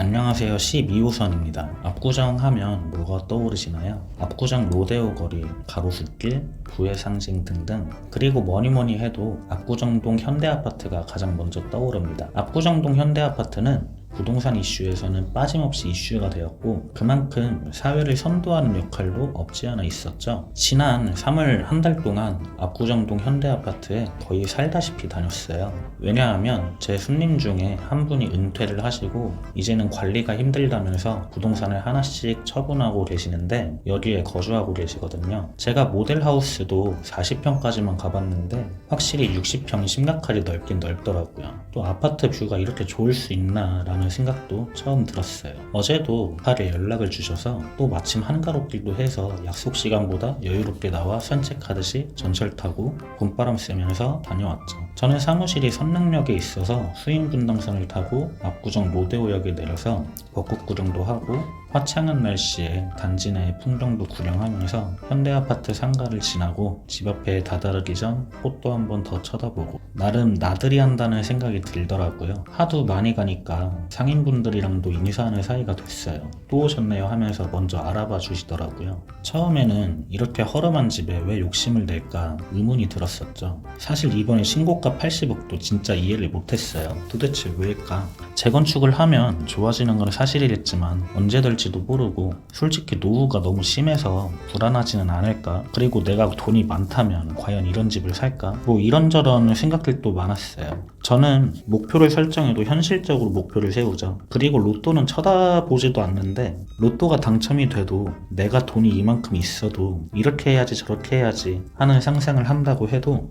안녕하세요. 12호선입니다. 압구정 하면 뭐가 떠오르시나요? 압구정 로데오 거리, 가로수길, 부의 상징 등등. 그리고 뭐니뭐니 해도 압구정동 현대아파트가 가장 먼저 떠오릅니다. 압구정동 현대아파트는 부동산 이슈에서는 빠짐없이 이슈가 되었고 그만큼 사회를 선도하는 역할도 없지 않아 있었죠. 지난 3월 한 달 동안 압구정동 현대아파트에 거의 살다시피 다녔어요. 왜냐하면 제 손님 중에 한 분이 은퇴를 하시고 이제는 관리가 힘들다면서 부동산을 하나씩 처분하고 계시는데 여기에 거주하고 계시거든요. 제가 모델하우스도 40평까지만 가봤는데 확실히 60평이 심각하게 넓긴 넓더라고요. 또 아파트 뷰가 이렇게 좋을 수 있나 라는 생각도 처음 들었어요. 어제도 급하게 연락을 주셔서 또 마침 한가롭기도 해서 약속 시간보다 여유롭게 나와 산책하듯이 전철 타고 봄바람 쐬면서 다녀왔죠. 저는 사무실이 선릉역에 있어서 수인분당선을 타고 압구정 로데오역에 내려서 벚꽃 구경도 하고 화창한 날씨에 단지 내의 풍경도 구경하면서 현대아파트 상가를 지나고 집 앞에 다다르기 전 꽃도 한 번 더 쳐다보고 나름 나들이 한다는 생각이 들더라고요. 하도 많이 가니까 상인분들이랑도 인사하는 사이가 됐어요. 또 오셨네요 하면서 먼저 알아봐 주시더라고요. 처음에는 이렇게 허름한 집에 왜 욕심을 낼까 의문이 들었었죠. 사실 이번에 신고가 80억도 진짜 이해를 못했어요. 도대체 왜일까? 재건축을 하면 좋아지는 건 사실이겠지만 언제 될지도 모르고 솔직히 노후가 너무 심해서 불안하지는 않을까? 그리고 내가 돈이 많다면 과연 이런 집을 살까? 뭐 이런저런 생각들도 많았어요. 저는 목표를 설정해도 현실적으로 목표를 세우죠. 그리고 로또는 쳐다보지도 않는데 로또가 당첨이 돼도 내가 돈이 이만큼 있어도 이렇게 해야지 저렇게 해야지 하는 상상을 한다고 해도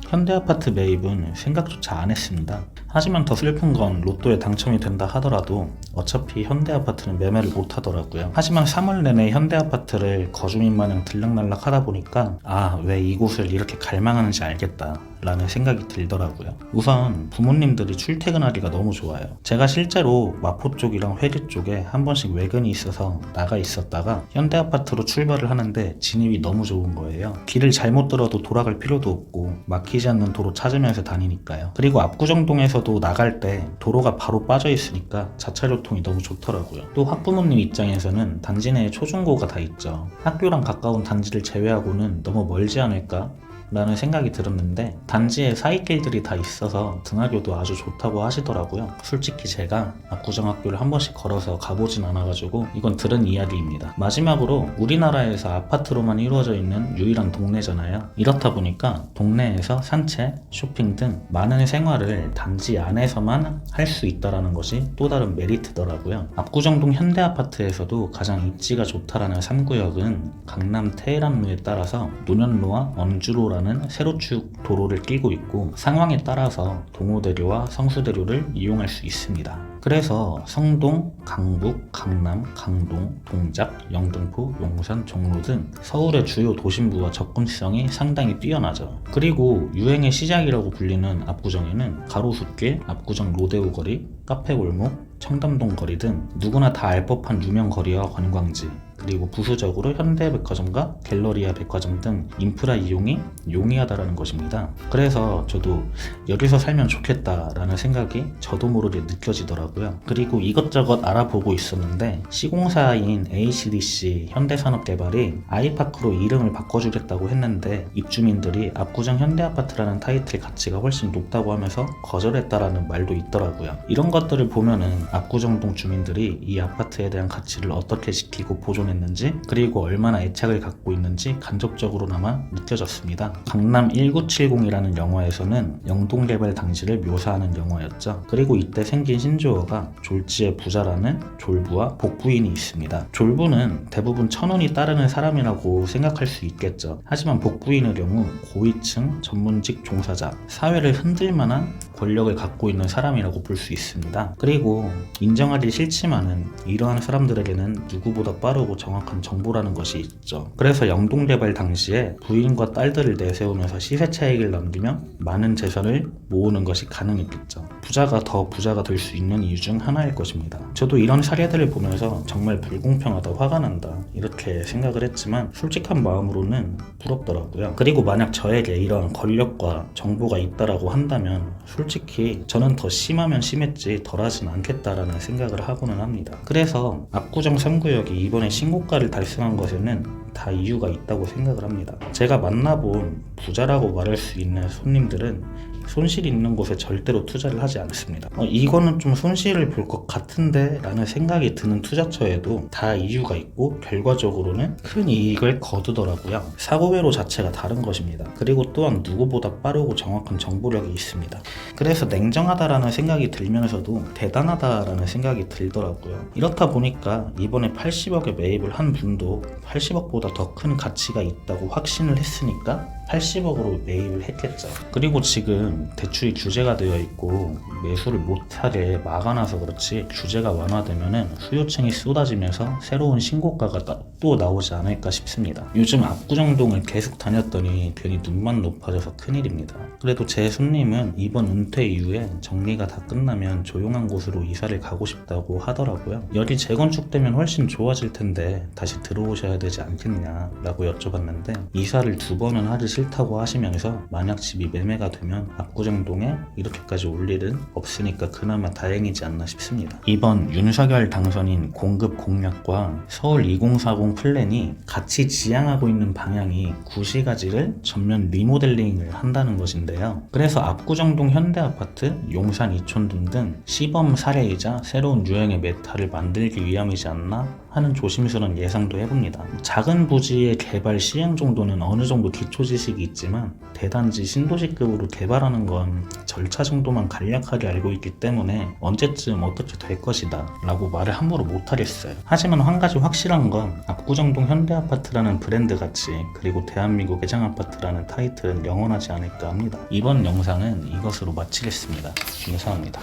현대아파트 매입은 생각조차 안 했습니다. 하지만 더 슬픈 건 로또에 당첨이 된다 하더라도 어차피 현대아파트는 매매를 못 하더라고요. 하지만 3월 내내 현대아파트를 거주민 마냥 들락날락 하다 보니까 왜 이곳을 이렇게 갈망하는지 알겠다 라는 생각이 들더라고요. 우선 부모님들이 출퇴근하기가 너무 좋아요. 제가 실제로 마포 쪽이랑 회계 쪽에 한 번씩 외근이 있어서 나가 있었다가 현대아파트로 출발을 하는데 진입이 너무 좋은 거예요. 길을 잘못 들어도 돌아갈 필요도 없고 막히지 않는 도로 찾으면서 다니니까요. 그리고 압구정동에서도 나갈 때 도로가 바로 빠져 있으니까 자차교통이 너무 좋더라고요. 또 학부모님 입장에서는 단지 내에 초중고가 다 있죠. 학교랑 가까운 단지를 제외하고는 너무 멀지 않을까? 라는 생각이 들었는데 단지에 사이길들이 다 있어서 등하교도 아주 좋다고 하시더라고요. 솔직히 제가 압구정학교를 한 번씩 걸어서 가보진 않아가지고 이건 들은 이야기입니다. 마지막으로 우리나라에서 아파트로만 이루어져 있는 유일한 동네잖아요. 이렇다 보니까 동네에서 산책, 쇼핑 등 많은 생활을 단지 안에서만 할 수 있다는 것이 또 다른 메리트더라고요. 압구정동 현대아파트에서도 가장 입지가 좋다라는 3구역은 강남 테헤란로에 따라서 노년로와 엄주로라는 세로축 도로를 끼고 있고 상황에 따라서 동호대교와 성수대교를 이용할 수 있습니다. 그래서 성동, 강북, 강남, 강동, 동작, 영등포, 용산, 종로 등 서울의 주요 도심부와 접근성이 상당히 뛰어나죠. 그리고 유행의 시작이라고 불리는 압구정에는 가로수길, 압구정 로데오 거리, 카페골목, 청담동 거리 등 누구나 다 알 법한 유명 거리와 관광지, 그리고 부수적으로 현대백화점과 갤러리아 백화점 등 인프라 이용이 용이하다라는 것입니다. 그래서 저도 여기서 살면 좋겠다라는 생각이 저도 모르게 느껴지더라고요. 그리고 이것저것 알아보고 있었는데 시공사인 ACDC 현대산업개발이 아이파크로 이름을 바꿔주겠다고 했는데 입주민들이 압구정 현대아파트라는 타이틀 가치가 훨씬 높다고 하면서 거절했다라는 말도 있더라고요. 이런 것들을 보면은 압구정동 주민들이 이 아파트에 대한 가치를 어떻게 지키고 보존했는지 그리고 얼마나 애착을 갖고 있는지 간접적으로나마 느껴졌습니다. 강남 1970이라는 영화에서는 영동개발 당시를 묘사하는 영화였죠. 그리고 이때 생긴 신조어가 졸지의 부자라는 졸부와 복부인이 있습니다. 졸부는 대부분 천운이 따르는 사람이라고 생각할 수 있겠죠. 하지만 복부인의 경우 고위층 전문직 종사자, 사회를 흔들 만한 권력을 갖고 있는 사람이라고 볼 수 있습니다. 그리고 인정하기 싫지만은 이러한 사람들에게는 누구보다 빠르고 정확한 정보라는 것이 있죠. 그래서 영동개발 당시에 부인과 딸들을 내세우면서 시세 차익을 남기며 많은 재산을 모으는 것이 가능했겠죠. 부자가 더 부자가 될 수 있는 이유 중 하나일 것입니다. 저도 이런 사례들을 보면서 정말 불공평하다, 화가 난다 이렇게 생각을 했지만 솔직한 마음으로는 부럽더라고요. 그리고 만약 저에게 이런 권력과 정보가 있다라고 한다면 솔직히 저는 더 심하면 심했지 덜하진 않겠다라는 생각을 하고는 합니다. 그래서 압구정 3구역이 이번에 신고가를 달성한 것에는 다 이유가 있다고 생각을 합니다. 제가 만나본 부자라고 말할 수 있는 손님들은 손실 있는 곳에 절대로 투자를 하지 않습니다. 이거는 좀 손실을 볼 것 같은데 라는 생각이 드는 투자처에도 다 이유가 있고 결과적으로는 큰 이익을 거두더라고요. 사고 회로 자체가 다른 것입니다. 그리고 또한 누구보다 빠르고 정확한 정보력이 있습니다. 그래서 냉정하다라는 생각이 들면서도 대단하다라는 생각이 들더라고요. 이렇다 보니까 이번에 80억에 매입을 한 분도 80억보다 더 큰 가치가 있다고 확신을 했으니까 80억으로 매입을 했겠죠. 그리고 지금 대출이 규제가 되어 있고 매수를 못하게 막아놔서 그렇지 규제가 완화되면은 수요층이 쏟아지면서 새로운 신고가가 또 나오지 않을까 싶습니다. 요즘 압구정동을 계속 다녔더니 괜히 눈만 높아져서 큰일입니다. 그래도 제 손님은 이번 은퇴 이후에 정리가 다 끝나면 조용한 곳으로 이사를 가고 싶다고 하더라고요. 여기 재건축되면 훨씬 좋아질 텐데 다시 들어오셔야 되지 않겠냐 라고 여쭤봤는데 이사를 2번은 하기 싫다고 하시면서 만약 집이 매매가 되면 압구정동에 이렇게까지 올 일은 없으니까 그나마 다행이지 않나 싶습니다. 이번 윤석열 당선인 공급 공약과 서울 2040 플랜이 같이 지향하고 있는 방향이 구시가지를 전면 리모델링을 한다는 것인데요. 그래서 압구정동 현대아파트, 용산 이촌 등등 시범 사례이자 새로운 유형의 메타를 만들기 위함이지 않나 하는 조심스러운 예상도 해봅니다. 작은 부지의 개발 시행 정도는 어느 정도 기초 지식이 있지만 대단지 신도시급으로 개발하는 건 절차 정도만 간략하게 알고 있기 때문에 언제쯤 어떻게 될 것이다 라고 말을 함부로 못하겠어요. 하지만 한 가지 확실한 건 압구정동 현대아파트라는 브랜드 가치 그리고 대한민국 대장아파트라는 타이틀은 영원하지 않을까 합니다. 이번 영상은 이것으로 마치겠습니다. 감사합니다.